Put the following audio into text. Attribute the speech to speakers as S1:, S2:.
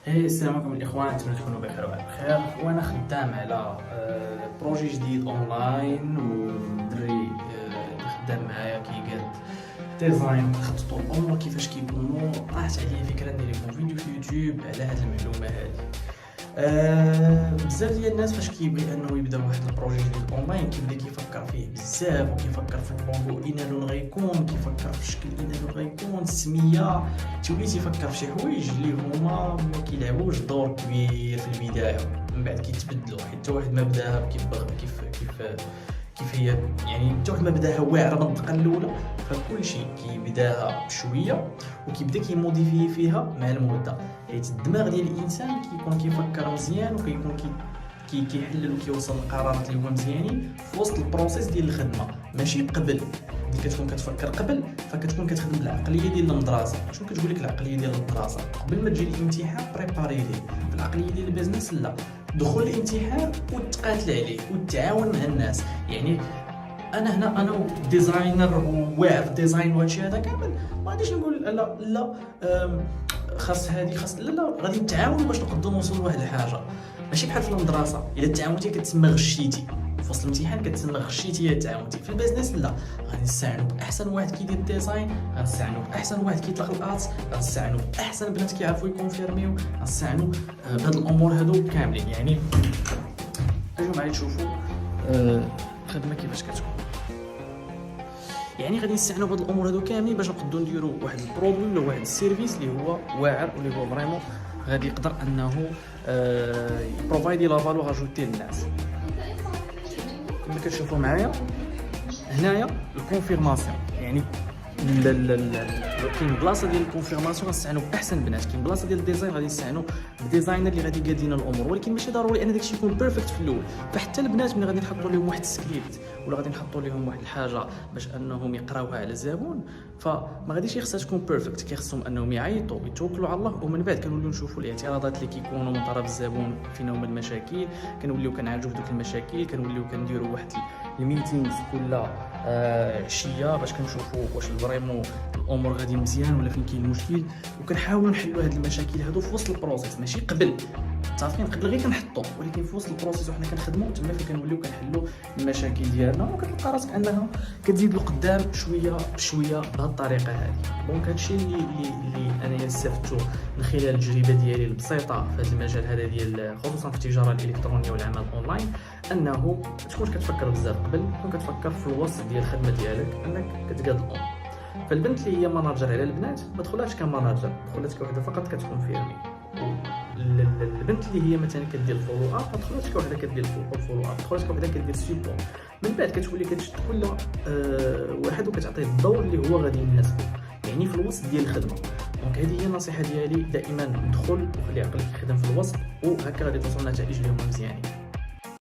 S1: السلام عليكم الاخوان، نتمنى تكونوا بخير وعلى خير. وانا خدام على بروجي جديد اونلاين، والدري اللي خدام معايا كيقاد ديزاين خططوا الامور كيفاش كيكونوا. طاحت عليا فكره ندير لكم فيديو في يوتيوب على هذه المعلومه هذه. بزاف ديال الناس فاش كيبغي انه يبدا واحد البروجي جديد اونلاين كيبدا كيفكر فيه بزاف، وكيفكر في اللوغو اين لون غيكون، كيفكر في الشكل اين لون غيكون، السميه، تولي تيفكر في شي حوايج اللي هما ما كيلعبوش دور كبير في البدايه، من بعد كيتبدلوا حتى واحد ما بداها كيف هي، يعني حتى واحد ما بداها واعره من الدقه الاولى. فكل شيء كيبداها بشويه وكيبدا كيموديفي فيها مع المده، حيت الدماغ ديال الانسان كيكون كيفكر مزيان وكيكون كيحلل وكيوصل لقرارات اللي هما مزيانين في وسط البروسيس ديال الخدمه، ماشي قبل. ملي كتكون كتفكر قبل فكتكون كتخدم بالعقليه ديال المدرسه. شنو كتقول لك العقليه ديال المدرسه؟ قبل ما تجي الامتحان بريباري ليه. في العقليه ديال البيزنس لا، دخول الامتحان وتقاتل عليه وتعاون مع الناس. يعني انا ديزاينر وواعر ديزاين وهادشي هذا كامل، ما غاديش نقول لا خاص هذه خاص لا غادي نتعاونوا باش نقدروا نوصلوا لواحد الحاجه. ماشي بحال في المدرسه، الا تعاونتي كتسمى غشيتي، في وسط الامتحان كتسمى غشيتي يا تعاونتي. في البيزنس لا، غادي نستعانوا باحسن واحد كيدير الديزاين، غنستعانوا باحسن واحد كيطلق الارت، غنستعانوا باحسن بنات كيعرفوا يكونفيرميو، غنستعانوا بهاد الامور هادو كاملين. يعني اجوا معايا تشوفوا الخدمه كيفاش كتكون. يعني غادي نستعانوا بهاد الامور هادو كاملين باش نقدروا نديروا واحد البرودوي ولا واحد السيرفيس اللي هو واعر واللي هو فريمون غادي يقدر انه يبروفايدي لا فالور اجوتي للناس. كما كتشوفوا معايا هنايا الكونفيرماسيون، يعني كاين بلاصه ديال الكونفيرماسيون غنستعانوا باحسن بنات، كاين بلاصه ديال الديزاين غادي نستعانوا بديزاينر اللي غادي يقاد لنا الامور، ولكن ماشي ضروري ان داكشي يكون بيرفكت في الاول. فحتى البنات ملي غادي نحطوا لهم واحد السكريبت ولا غادي نحطوا لهم واحد الحاجه باش انهم يقراوها على الزبون، فما غاديش خصها تكون بيرفكت، كيخصهم انهم يعيطوا ويتوكلوا على الله، ومن بعد كنوليو نشوفوا الاعتراضات اللي كيكونوا من طرف الزبون، فين هما المشاكل، كنوليو كنعالجوا دوك المشاكل، كنوليو كنديروا واحد الميتينغز كل عشيه باش كنشوفوا واش فريمون الامور غادي مزيان ولا فين كاين المشكل، وكنحاولوا نحلوا هاد المشاكل هادو في وسط البروسيس، ماشي قبل. متفقين؟ قبل غير كنحطوا، ولكن في وسط البروسيس وحنا كنخدموا تما فين كنوليو كنحلوا المشاكل ديالنا، وكتلقى راسك انها كتزيد لقدام شويه بشويه بهذه الطريقه هذه. دونك هادشي اللي انا استفدته من خلال التجربه ديالي البسيطه في هذا المجال هذا ديال خصوصا في التجاره الالكترونيه والعمل اونلاين، انه ما تكونش كتفكر بزاف قبل، تكون كتفكر في الوسط ديال الخدمه ديالك انك كتقاد الامور. فالبنت اللي هي ماناجر على البنات ما دخلاتش كماناجر، دخلات كوحده فقط كتكونفيرمي. البنت اللي هي مثلا كدير فولو اب ما دخلاتش كوحده كدير فولو اب، دخلات كوحده كدير سيبور. من بعد كتولي كتشد كل واحد وكتعطيه الدور اللي هو غادي يناسبه، يعني في الوسط ديال الخدمه. دونك هذه هي النصيحه ديالي، دائما دخل وخلي عقلك يخدم في الوسط، وهكا غادي توصل لنتائج اللي هما مزيانين.